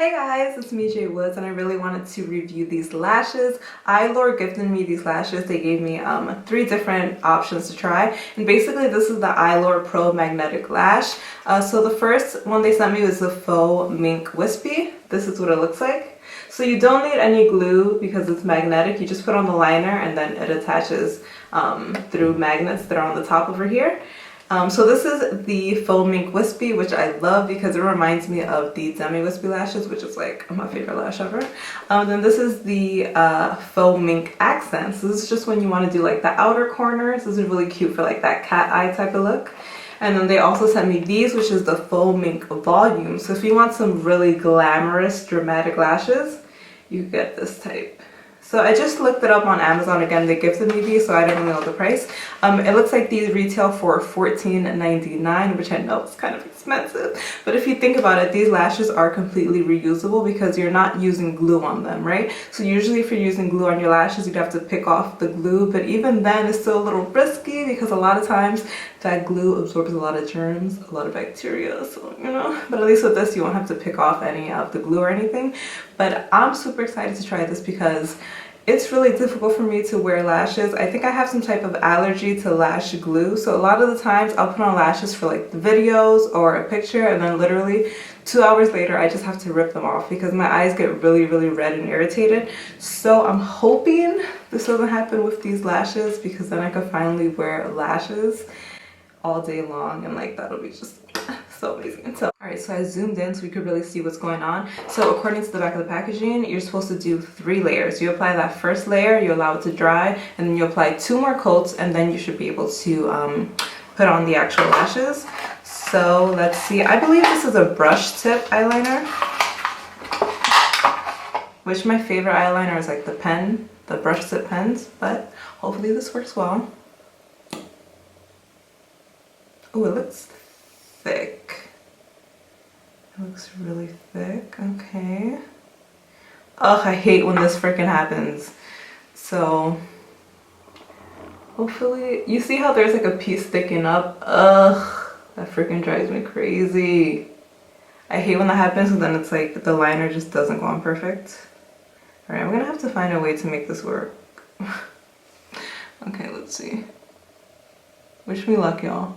Hey guys, it's me Jay Woods and I really wanted to review these lashes. Eylure gifted me these lashes. They gave me 3 different options to try, and basically this is the Eylure ProMagnetic Lash. So the first one they sent me was the Faux Mink Wispy. This is what it looks like. So you don't need any glue because it's magnetic. You just put on the liner and then it attaches through magnets that are on the top over here. So this is the Faux Mink Wispy, which I love because it reminds me of the Demi Wispy lashes, which is like my favorite lash ever. Then this is the Faux Mink Accents. This is just when you want to do like the outer corners. This is really cute for like that cat eye type of look. And then they also sent me these, which is the Faux Mink Volume. So if you want some really glamorous, dramatic lashes, you get this type. So I just looked it up on Amazon. Again, they gifted me these, so I didn't really know the price. It looks like these retail for $14.99, which I know is kind of expensive. But if you think about it, these lashes are completely reusable because you're not using glue on them, right? So usually if you're using glue on your lashes, you'd have to pick off the glue. But even then, it's still a little risky because a lot of times that glue absorbs a lot of germs, a lot of bacteria, so you know. But at least with this, you won't have to pick off any of the glue or anything. But I'm super excited to try this because it's really difficult for me to wear lashes. I think I have some type of allergy to lash glue. So a lot of the times I'll put on lashes for like the videos or a picture, and then literally 2 hours later I just have to rip them off because my eyes get really red and irritated. So I'm hoping this doesn't happen with these lashes because then I could finally wear lashes all day long, and like that'll be just so amazing. So alright, so I zoomed in so we could really see what's going on. So according to the back of the packaging, you're supposed to do 3 layers. You apply that first layer, you allow it to dry, and then you apply 2 more coats, and then you should be able to put on the actual lashes. So let's see. I believe this is a brush tip eyeliner, which my favorite eyeliner is like the brush tip pens, but hopefully this works well. Oh, it looks thick. It looks really thick. Okay. Ugh, I hate when this freaking happens. So hopefully, you see how there's like a piece sticking up? Ugh, that freaking drives me crazy. I hate when that happens, and then it's like the liner just doesn't go on perfect. Alright, I'm gonna have to find a way to make this work. Okay, let's see. Wish me luck, y'all.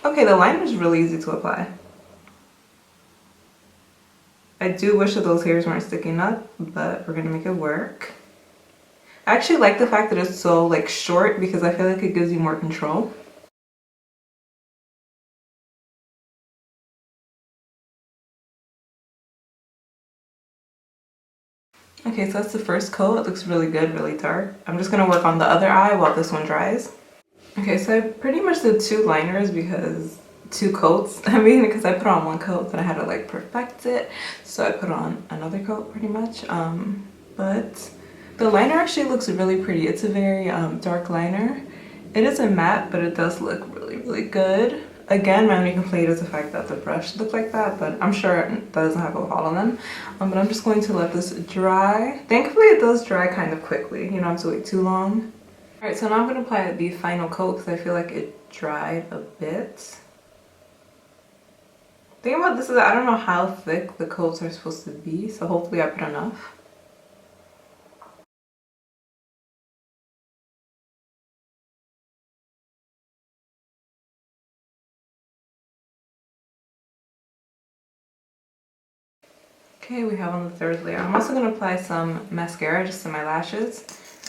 Okay, the liner is really easy to apply. I do wish that those hairs weren't sticking up, but we're gonna make it work. I actually like the fact that it's so like short because I feel like it gives you more control. Okay, so that's the first coat. It looks really good, really dark. I'm just gonna work on the other eye while this one dries. Okay, so I pretty much did 2 liners because 2 coats. I mean, because I put on 1 coat, then I had to like perfect it. So I put on another coat pretty much. But the liner actually looks really pretty. It's a very dark liner. It isn't matte, but it does look really good. Again, my only complaint is the fact that the brush looked like that, but I'm sure it doesn't have a hole in them. But I'm just going to let this dry. Thankfully, it does dry kind of quickly. You don't have to wait too long. Alright, so now I'm going to apply the final coat because I feel like it dried a bit. The thing about this is I don't know how thick the coats are supposed to be, so hopefully I put enough. Okay, we have on the 3rd layer. I'm also going to apply some mascara just to my lashes.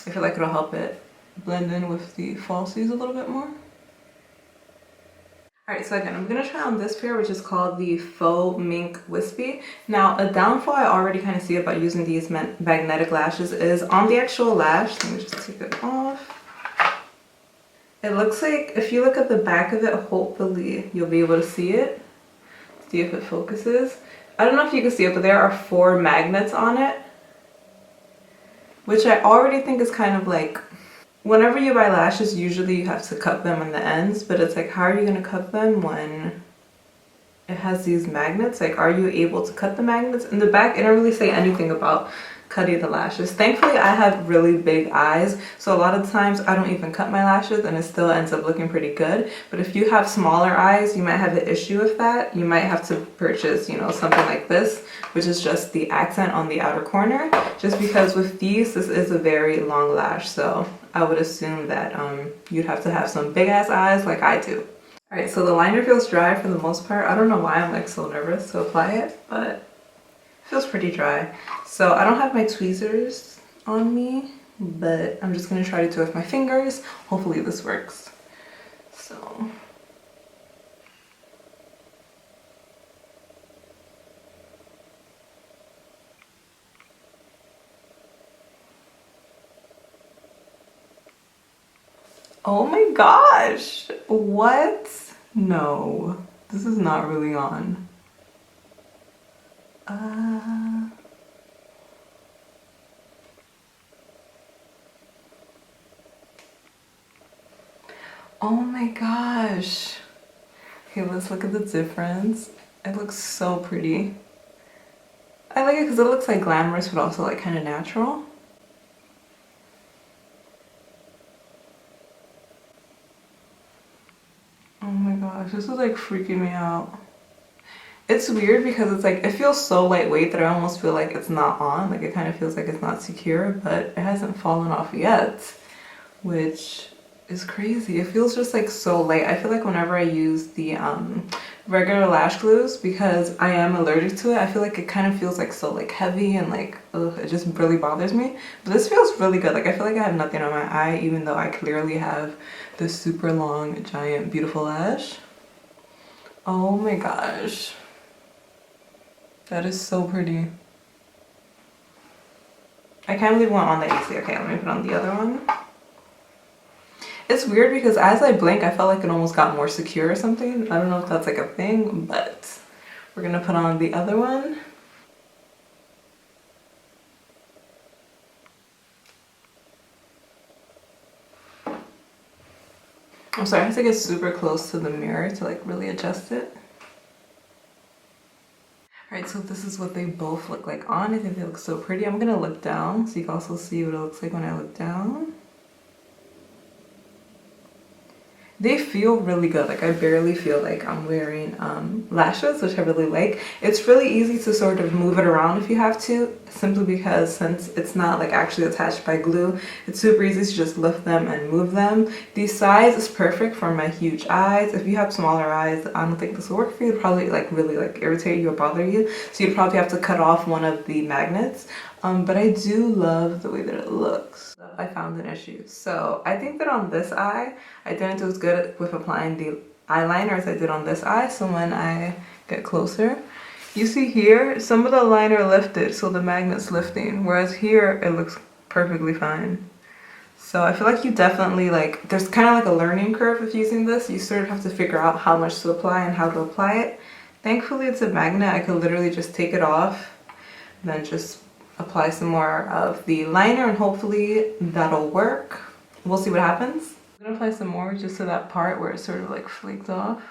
I feel like it'll help it blend in with the falsies a little bit more. Alright, so again, I'm going to try on this pair, which is called the Faux Mink Wispy. Now, a downfall I already kind of see about using these magnetic lashes is on the actual lash. Let me just take it off. It looks like, if you look at the back of it, hopefully you'll be able to see it. See if it focuses. I don't know if you can see it, but there are 4 magnets on it, which I already think is kind of like, whenever you buy lashes, usually you have to cut them on the ends, but it's like, how are you going to cut them when it has these magnets? Like, are you able to cut the magnets? In the back, it didn't really say anything about cutting the lashes. Thankfully, I have really big eyes, so a lot of times I don't even cut my lashes and it still ends up looking pretty good. But if you have smaller eyes, you might have an issue with that. You might have to purchase, you know, something like this, which is just the accent on the outer corner, just because with these, this is a very long lash, so I would assume that you'd have to have some big ass eyes like I do. All right, so the liner feels dry for the most part. I don't know why I'm like so nervous to apply it, but it feels pretty dry. So I don't have my tweezers on me, but I'm just gonna try to do it with my fingers. Hopefully this works. So. Oh my gosh, what? No, this is not really on. Oh my gosh. Okay, let's look at the difference. It looks so pretty. I like it because it looks like glamorous, but also like kind of natural. Oh my gosh, this is like freaking me out. It's weird because it's like, it feels so lightweight that I almost feel like it's not on. Like it kind of feels like it's not secure, but it hasn't fallen off yet, which is crazy. It feels just like so light. I feel like whenever I use the regular lash glues, because I am allergic to it, I feel like it kind of feels like so like heavy and like, ugh, it just really bothers me. But this feels really good. Like I feel like I have nothing on my eye, even though I clearly have this super long, giant, beautiful lash. Oh my gosh. That is so pretty. I can't believe it went on the AC. Okay, let me put on the other one. It's weird because as I blink, I felt like it almost got more secure or something. I don't know if that's like a thing, but we're gonna put on the other one. I'm sorry, I have to get super close to the mirror to like really adjust it. Alright, so this is what they both look like on. I think they look so pretty. I'm gonna look down so you can also see what it looks like when I look down. They feel really good. Like I barely feel like I'm wearing lashes, which I really like. It's really easy to sort of move it around if you have to, simply because since it's not like actually attached by glue, it's super easy to just lift them and move them. The size is perfect for my huge eyes. If you have smaller eyes, I don't think this will work for you. It'd probably like really like irritate you or bother you. So you'd probably have to cut off one of the magnets. But I do love the way that it looks. I found an issue. So I think that on this eye, I didn't do as good with applying the eyeliner as I did on this eye. So when I get closer, you see here, some of the liner lifted, so the magnet's lifting. Whereas here, it looks perfectly fine. So I feel like you definitely like, there's kind of like a learning curve with using this. You sort of have to figure out how much to apply and how to apply it. Thankfully, it's a magnet. I could literally just take it off, then just apply some more of the liner and hopefully that'll work. We'll see what happens. I'm gonna apply some more just to that part where it sort of like flaked off.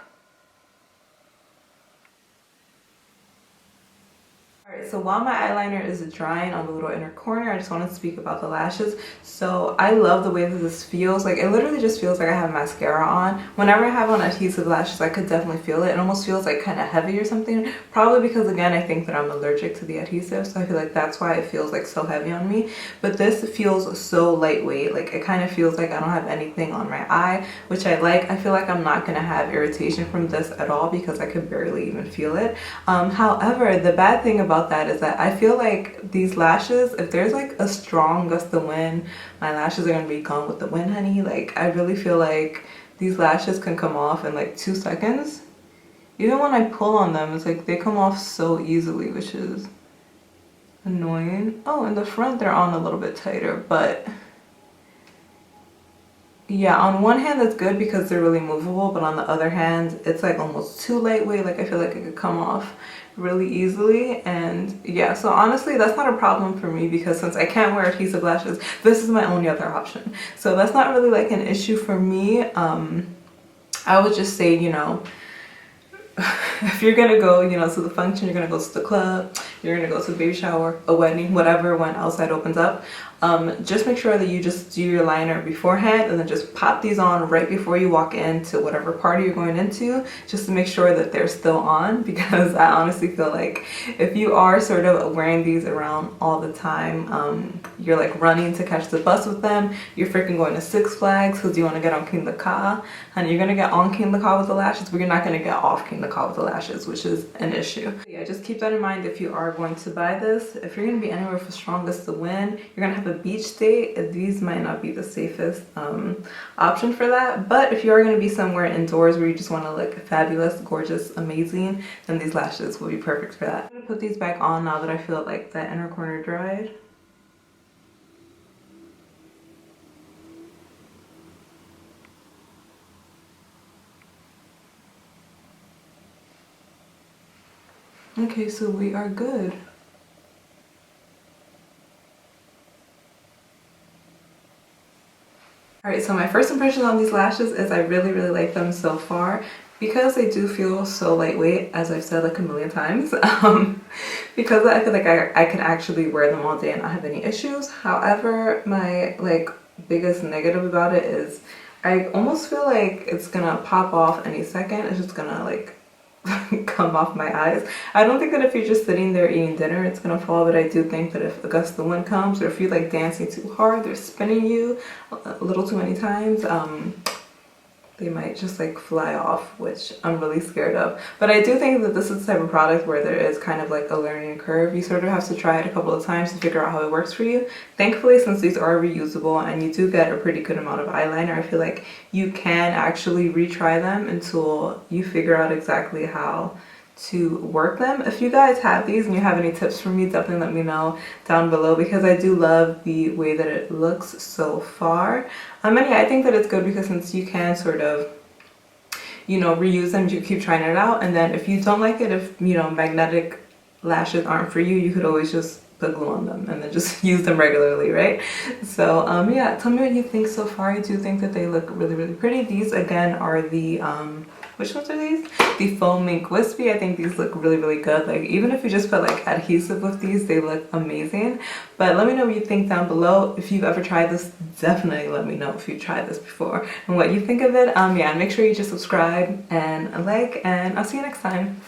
Alright, so while my eyeliner is drying on the little inner corner, I just want to speak about the lashes. So I love the way that this feels. Like it literally just feels like I have mascara on. Whenever I have on adhesive lashes, I could definitely feel it. It almost feels like kind of heavy or something. Probably because again, I think that I'm allergic to the adhesive, so I feel like that's why it feels like so heavy on me. But this feels so lightweight. Like it kind of feels like I don't have anything on my eye, which I like. I feel like I'm not gonna have irritation from this at all because I could barely even feel it. However, the bad thing about that is that I feel like these lashes, if there's like a strong gust of wind, my lashes are gonna be gone with the wind, honey. Like I really feel like these lashes can come off in like 2 seconds. Even when I pull on them, it's like they come off so easily, which is annoying. Oh, in the front they're on a little bit tighter, but yeah, on one hand that's good because they're really movable, but on the other hand it's like almost too lightweight. Like I feel like it could come off really easily. And yeah, so honestly that's not a problem for me because since I can't wear adhesive lashes, this is my only other option. So that's not really like an issue for me. I would just say, you know, if you're gonna go, you know, to the function, you're gonna go to the club, you're gonna go to a baby shower, a wedding, whatever, when outside opens up, just make sure that you just do your liner beforehand and then just pop these on right before you walk into whatever party you're going into, just to make sure that they're still on, because I honestly feel like if you are sort of wearing these around all the time, you're like running to catch the bus with them, you're freaking going to Six Flags because you want to get on King the Ka, and you're gonna get on King the Ka with the lashes, but you're not gonna get off King the Ka with the lashes, which is an issue. Yeah, just keep that in mind if you are going to buy this. If you're gonna be anywhere for strongest to win, you're gonna have a beach day, these might not be the safest option for that. But if you are gonna be somewhere indoors where you just want to look fabulous, gorgeous, amazing, then these lashes will be perfect for that. I'm gonna put these back on now that I feel like that inner corner dried. Okay, so we are good. Alright, so my first impression on these lashes is I really like them so far, because they do feel so lightweight, as I've said like a million times. Because I feel like I can actually wear them all day and not have any issues. However, my like biggest negative about it is I almost feel like it's gonna pop off any second. It's just gonna like come off my eyes. I don't think that if you're just sitting there eating dinner it's gonna fall, but I do think that if a gust of wind comes, or if you like dancing too hard, they're spinning you a little too many times, they might just like fly off, which I'm really scared of. But I do think that this is the type of product where there is kind of like a learning curve. You sort of have to try it a couple of times to figure out how it works for you. Thankfully, since these are reusable and you do get a pretty good amount of eyeliner, I feel like you can actually retry them until you figure out exactly how to work them. If you guys have these and you have any tips for me, definitely let me know down below, because I do love the way that it looks so far. And yeah, I think that it's good because since you can sort of, you know, reuse them, you keep trying it out, and then if you don't like it, if you know magnetic lashes aren't for you, you could always just put glue on them and then just use them regularly, right? So yeah, tell me what you think so far. I do think that they look really pretty. These again are the which ones are these? The Faux Mink Wispy. I think these look really good. Like even if you just put like adhesive with these, they look amazing. But let me know what you think down below. If you've ever tried this, definitely let me know if you tried this before and what you think of it. Yeah, and make sure you just subscribe and like, and I'll see you next time.